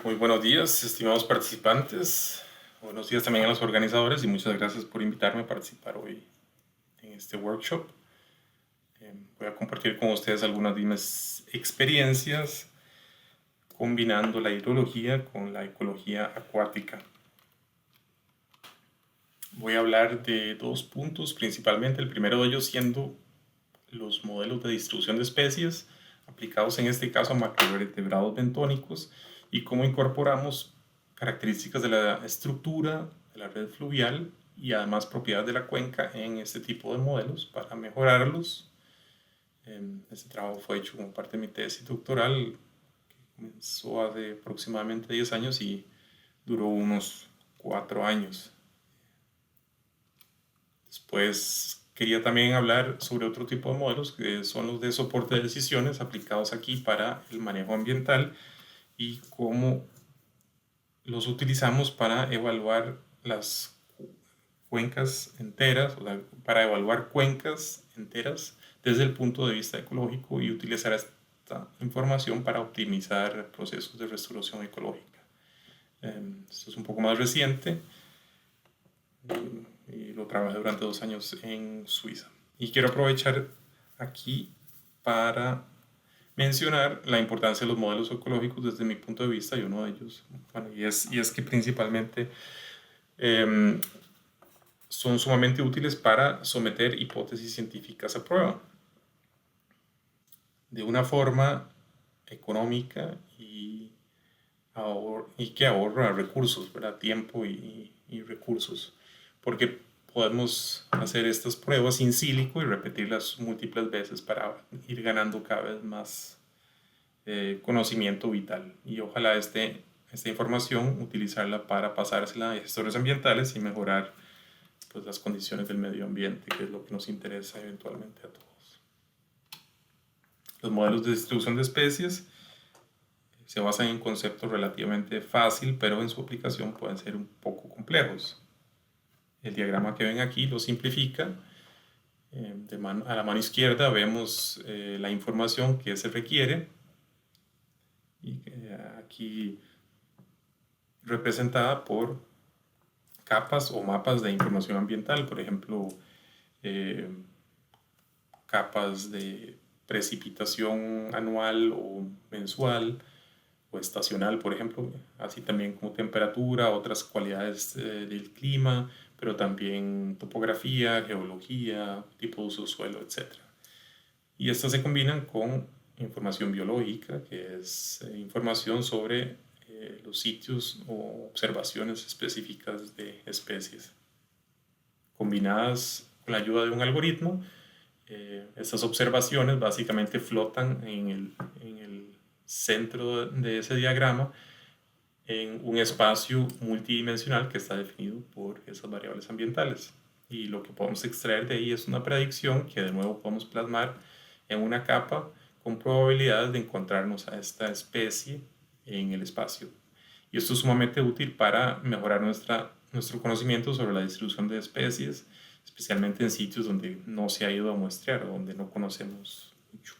Muy buenos días, estimados participantes. Buenos días también a los organizadores y muchas gracias por invitarme a participar hoy en este workshop. Voy a compartir con ustedes algunas de mis experiencias combinando la hidrología con la ecología acuática. Voy a hablar de dos puntos principalmente, el primero de ellos siendo los modelos de distribución de especies aplicados en este caso a macrovertebrados bentónicos y cómo incorporamos características de la estructura de la red fluvial y además propiedades de la cuenca en este tipo de modelos para mejorarlos. Este trabajo fue hecho como parte de mi tesis doctoral que comenzó hace aproximadamente 10 años y duró unos 4 años. Después quería también hablar sobre otro tipo de modelos que son los de soporte de decisiones aplicados aquí para el manejo ambiental y cómo los utilizamos para evaluar las cuencas enteras, o sea, para evaluar cuencas enteras desde el punto de vista ecológico y utilizar esta información para optimizar procesos de restauración ecológica. Esto es un poco más reciente y lo trabajé durante 2 años en Suiza. Y quiero aprovechar aquí para mencionar la importancia de los modelos ecológicos desde mi punto de vista y uno de ellos, bueno, y es que principalmente eh, son sumamente útiles para someter hipótesis científicas a prueba de una forma económica y que ahorra recursos, ¿verdad? Tiempo y recursos, porque podemos hacer estas pruebas in silico y repetirlas múltiples veces para ir ganando cada vez más conocimiento vital y ojalá esta información utilizarla para pasársela a gestores ambientales y mejorar pues, las condiciones del medio ambiente, que es lo que nos interesa eventualmente a todos. Los modelos de distribución de especies se basan en conceptos relativamente fácil, pero en su aplicación pueden ser un poco complejos. El diagrama que ven aquí lo simplifica. A la mano izquierda vemos la información que se requiere y aquí representada por capas o mapas de información ambiental, por ejemplo, eh, capas de precipitación anual o mensual o estacional, por ejemplo, así también como temperatura, otras cualidades del clima, pero también topografía, geología, tipo de uso del suelo, etc. Y estas se combinan con información biológica, que es información sobre los sitios o observaciones específicas de especies. Combinadas con la ayuda de un algoritmo, estas observaciones básicamente flotan en el centro de ese diagrama en un espacio multidimensional que está definido por esas variables ambientales. Y lo que podemos extraer de ahí es una predicción que de nuevo podemos plasmar en una capa con probabilidades de encontrarnos a esta especie en el espacio. Y esto es sumamente útil para mejorar nuestro conocimiento sobre la distribución de especies, especialmente en sitios donde no se ha ido a muestrear o donde no conocemos mucho.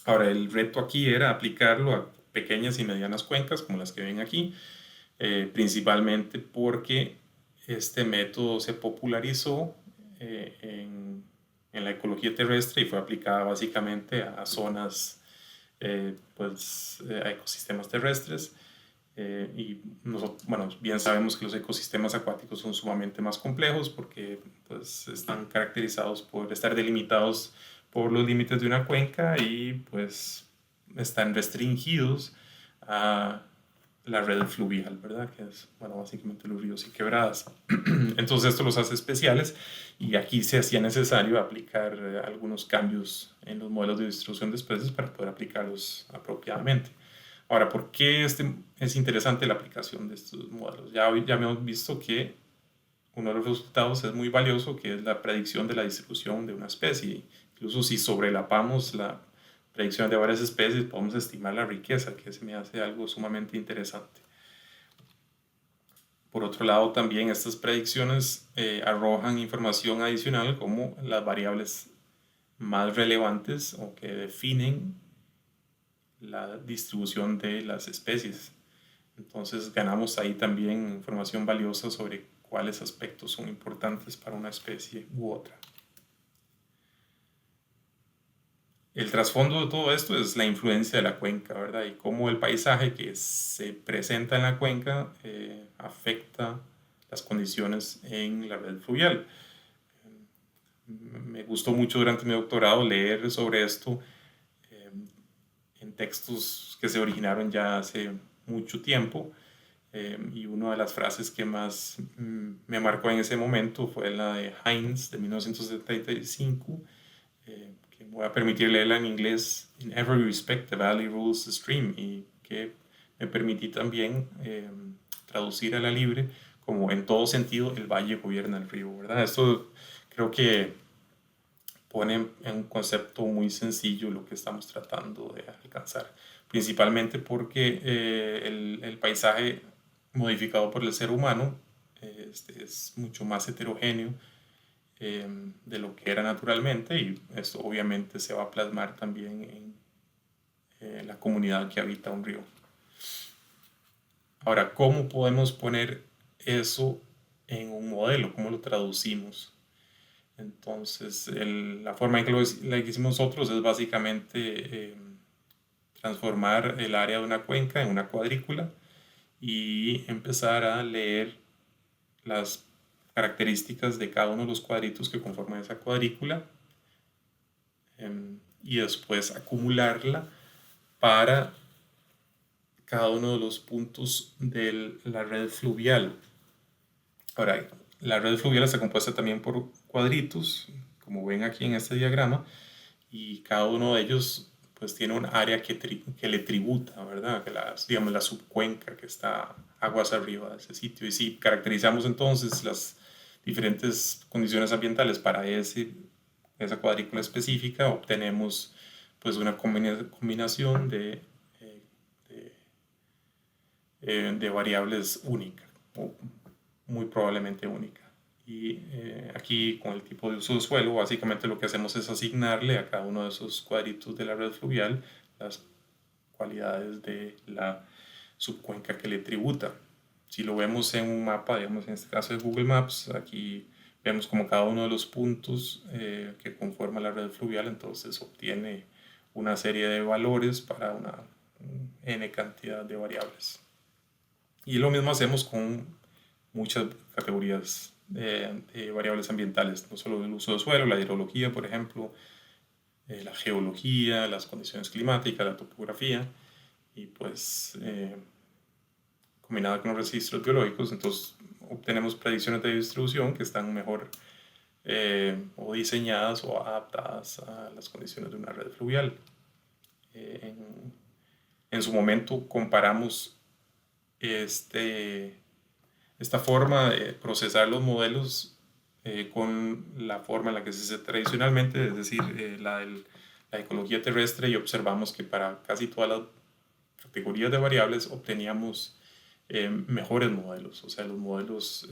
Ahora, el reto aquí era aplicarlo a pequeñas y medianas cuencas como las que ven aquí, principalmente porque este método se popularizó en la ecología terrestre y fue aplicada básicamente a zonas, a ecosistemas terrestres. Y nosotros, bueno, bien sabemos que los ecosistemas acuáticos son sumamente más complejos porque pues, están caracterizados por estar delimitados por los límites de una cuenca y pues están restringidos a la red fluvial, ¿verdad? Que es, bueno, básicamente los ríos y quebradas. Entonces esto los hace especiales y aquí se hacía necesario aplicar algunos cambios en los modelos de distribución de especies para poder aplicarlos apropiadamente. Ahora, ¿por qué es interesante la aplicación de estos modelos? Ya hemos visto que uno de los resultados es muy valioso, que es la predicción de la distribución de una especie. Incluso si sobrelapamos la predicción de varias especies, podemos estimar la riqueza, que se me hace algo sumamente interesante. Por otro lado, también estas predicciones arrojan información adicional como las variables más relevantes o que definen la distribución de las especies. Entonces ganamos ahí también información valiosa sobre cuáles aspectos son importantes para una especie u otra. El trasfondo de todo esto es la influencia de la cuenca, ¿verdad? Y cómo el paisaje que se presenta en la cuenca afecta las condiciones en la red fluvial. Me gustó mucho durante mi doctorado leer sobre esto eh, en textos que se originaron ya hace mucho tiempo. Y una de las frases que más me marcó en ese momento fue la de Hines de 1975, que me voy a permitir leerla en inglés: "In every respect, the valley rules the stream", y que me permití también traducir a la libre como "en todo sentido, el valle gobierna el río", ¿verdad? Esto creo que pone en un concepto muy sencillo lo que estamos tratando de alcanzar, principalmente porque el paisaje modificado por el ser humano es mucho más heterogéneo de lo que era naturalmente, y esto obviamente se va a plasmar también en la comunidad que habita un río. Ahora, ¿cómo podemos poner eso en un modelo? ¿Cómo lo traducimos? Entonces, la forma en que la que hicimos nosotros es básicamente transformar el área de una cuenca en una cuadrícula y empezar a leer las características de cada uno de los cuadritos que conforman esa cuadrícula, y después acumularla para cada uno de los puntos de la red fluvial. Ahora, la red fluvial está compuesta también por cuadritos, como ven aquí en este diagrama, y cada uno de ellos pues tiene un área que le tributa, ¿verdad? Que digamos la subcuenca que está aguas arriba de ese sitio. Y si caracterizamos entonces las diferentes condiciones ambientales para esa cuadrícula específica, obtenemos pues una combinación eh, de variables única, o muy probablemente única. Y aquí con el tipo de uso de suelo, básicamente lo que hacemos es asignarle a cada uno de esos cuadritos de la red fluvial las cualidades de la subcuenca que le tributa. Si lo vemos en un mapa, digamos en este caso de Google Maps, aquí vemos como cada uno de los puntos que conforma la red fluvial, entonces obtiene una serie de valores para una n cantidad de variables. Y lo mismo hacemos con muchas categorías de variables ambientales, no solo el uso del suelo, la hidrología, por ejemplo, la geología, las condiciones climáticas, la topografía, y pues combinada con los registros biológicos, entonces obtenemos predicciones de distribución que están mejor o diseñadas o adaptadas a las condiciones de una red fluvial. En su momento comparamos esta forma de procesar los modelos con la forma en la que se hace tradicionalmente, es decir, la ecología terrestre, y observamos que para casi todas las categorías de variables obteníamos mejores modelos, o sea, los modelos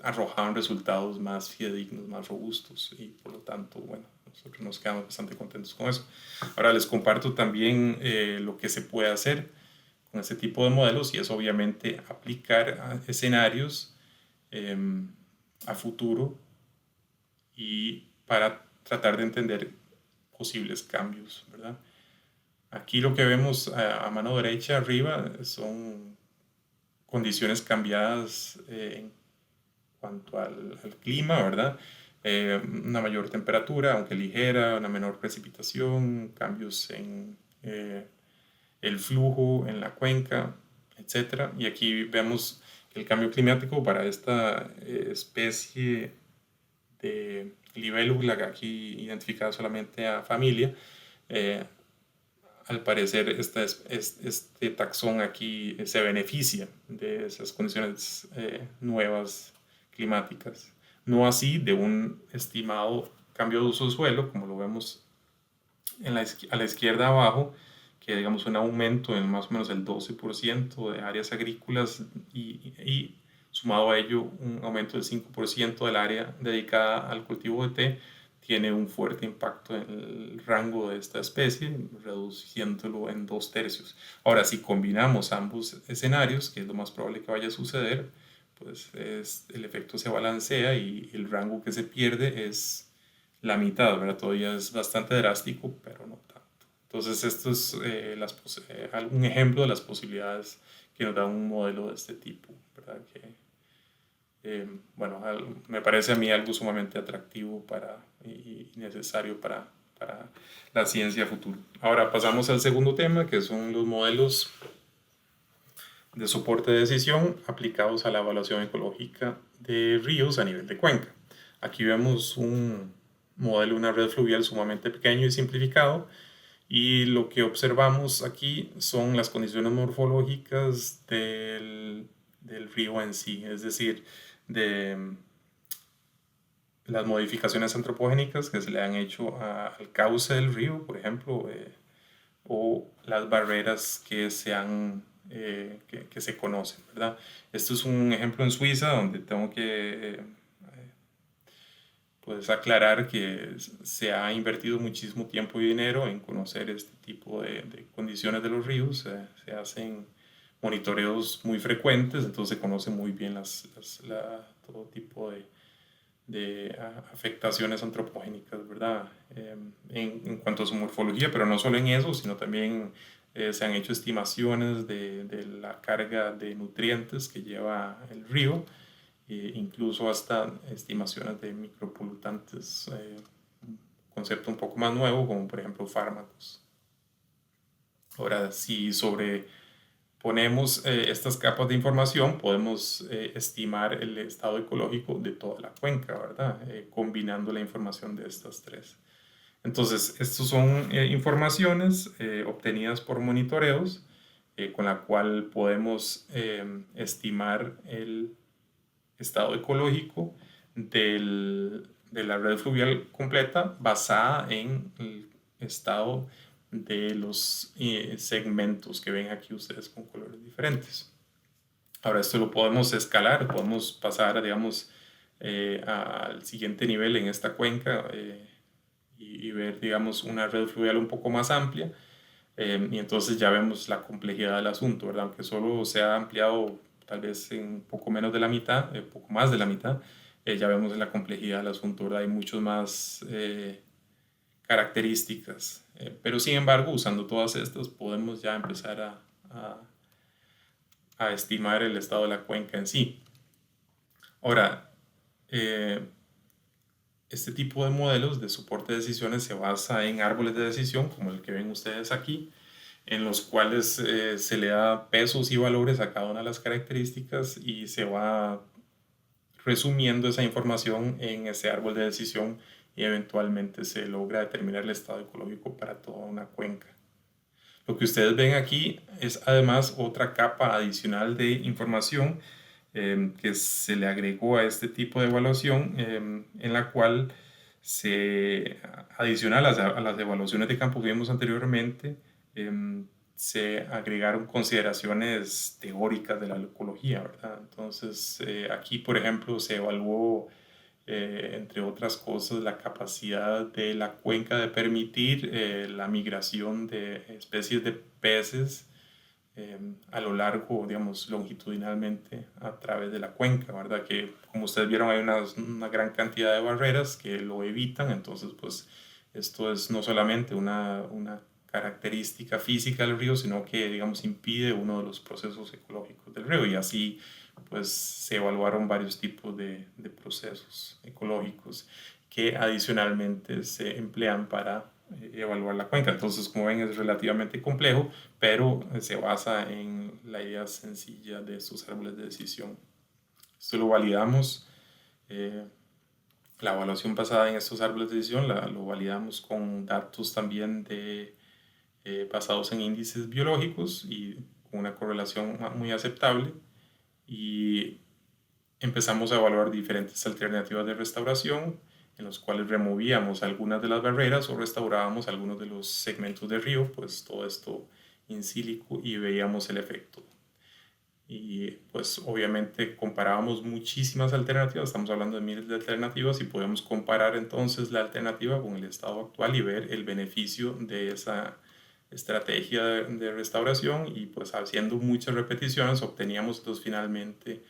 arrojaban resultados más fidedignos, más robustos, y por lo tanto, bueno, nosotros nos quedamos bastante contentos con eso. Ahora les comparto también lo que se puede hacer con este tipo de modelos, y es obviamente aplicar escenarios a futuro y para tratar de entender posibles cambios, ¿verdad? Aquí lo que vemos a mano derecha arriba son condiciones cambiadas en cuanto al clima, ¿verdad? Una mayor temperatura, aunque ligera, una menor precipitación, cambios en el flujo en la cuenca, etc. Y aquí vemos el cambio climático para esta especie de libélula, aquí identificada solamente a familia. Al parecer este taxón aquí se beneficia de esas condiciones nuevas climáticas. No así de un estimado cambio de uso de suelo, como lo vemos a la izquierda abajo, que digamos un aumento en más o menos el 12% de áreas agrícolas, y sumado a ello un aumento del 5% del área dedicada al cultivo de té, tiene un fuerte impacto en el rango de esta especie, reduciéndolo en 2/3. Ahora, si combinamos ambos escenarios, que es lo más probable que vaya a suceder, pues el efecto se balancea y el rango que se pierde es la mitad, ¿verdad? Todavía es bastante drástico, pero no tanto. Entonces, esto es algún ejemplo de las posibilidades que nos da un modelo de este tipo, ¿verdad? Bueno, me parece a mí algo sumamente atractivo y necesario para la ciencia futura. Ahora pasamos al segundo tema, que son los modelos de soporte de decisión aplicados a la evaluación ecológica de ríos a nivel de cuenca. Aquí vemos un modelo de una red fluvial sumamente pequeño y simplificado, y lo que observamos aquí son las condiciones morfológicas del río en sí, es decir, de las modificaciones antropogénicas que se le han hecho al cauce del río, por ejemplo, o las barreras que se conocen, ¿verdad? Esto es un ejemplo en Suiza donde tengo que pues aclarar que se ha invertido muchísimo tiempo y dinero en conocer este tipo de condiciones de los ríos. Se hacen monitoreos muy frecuentes, entonces se conoce muy bien todo tipo de afectaciones antropogénicas, ¿verdad? En cuanto a su morfología, pero no solo en eso, sino también se han hecho estimaciones de la carga de nutrientes que lleva el río, incluso hasta estimaciones de micropolutantes, un concepto un poco más nuevo, como por ejemplo fármacos. Ahora, si sobreponemos estas capas de información, podemos estimar el estado ecológico de toda la cuenca, ¿verdad? Combinando la información de estas tres. Entonces, estas son informaciones obtenidas por monitoreos, con la cual podemos estimar el estado ecológico de la red fluvial completa basada en el estado de los segmentos que ven aquí ustedes con colores diferentes. Ahora esto lo podemos escalar, podemos pasar, digamos, al siguiente nivel en esta cuenca y ver, digamos, una red fluvial un poco más amplia. Y entonces ya vemos la complejidad del asunto, ¿verdad? Aunque solo se ha ampliado tal vez en un poco menos de la mitad, poco más de la mitad, ya vemos la complejidad del asunto, ¿verdad? Hay muchas más características, pero sin embargo, usando todas estas, podemos ya empezar a estimar el estado de la cuenca en sí. Ahora, este tipo de modelos de soporte de decisiones se basa en árboles de decisión, como el que ven ustedes aquí, en los cuales se le da pesos y valores a cada una de las características y se va resumiendo esa información en ese árbol de decisión, y eventualmente se logra determinar el estado ecológico para toda una cuenca. Lo que ustedes ven aquí es además otra capa adicional de información que se le agregó a este tipo de evaluación, en la cual adicional a las evaluaciones de campo que vimos anteriormente, se agregaron consideraciones teóricas de la ecología, ¿verdad? Entonces, aquí, por ejemplo, se evaluó, entre otras cosas, la capacidad de la cuenca de permitir la migración de especies de peces a lo largo, digamos, longitudinalmente a través de la cuenca, ¿verdad? Que como ustedes vieron hay una gran cantidad de barreras que lo evitan, entonces pues esto es no solamente una característica física del río, sino que, digamos, impide uno de los procesos ecológicos del río, y así pues se evaluaron varios tipos de procesos ecológicos que adicionalmente se emplean para evaluar la cuenca. Entonces, como ven, es relativamente complejo, pero se basa en la idea sencilla de estos árboles de decisión. Esto lo validamos, la evaluación basada en estos árboles de decisión lo validamos con datos también basados en índices biológicos y con una correlación muy aceptable, y empezamos a evaluar diferentes alternativas de restauración en los cuales removíamos algunas de las barreras o restaurábamos algunos de los segmentos del río, pues todo esto in silico, y veíamos el efecto. Y pues obviamente comparábamos muchísimas alternativas, estamos hablando de miles de alternativas y podemos comparar entonces la alternativa con el estado actual y ver el beneficio de esa estrategia de restauración, y pues haciendo muchas repeticiones obteníamos entonces finalmente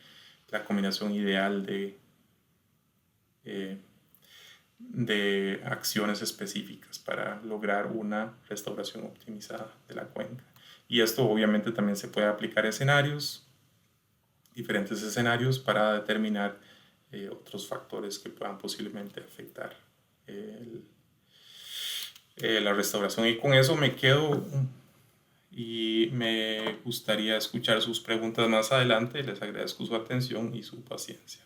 la combinación ideal eh, de acciones específicas para lograr una restauración optimizada de la cuenca. Y esto obviamente también se puede aplicar a escenarios, diferentes escenarios, para determinar otros factores que puedan posiblemente afectar la restauración. Y con eso me quedo y me gustaría escuchar sus preguntas más adelante. Les agradezco su atención y su paciencia.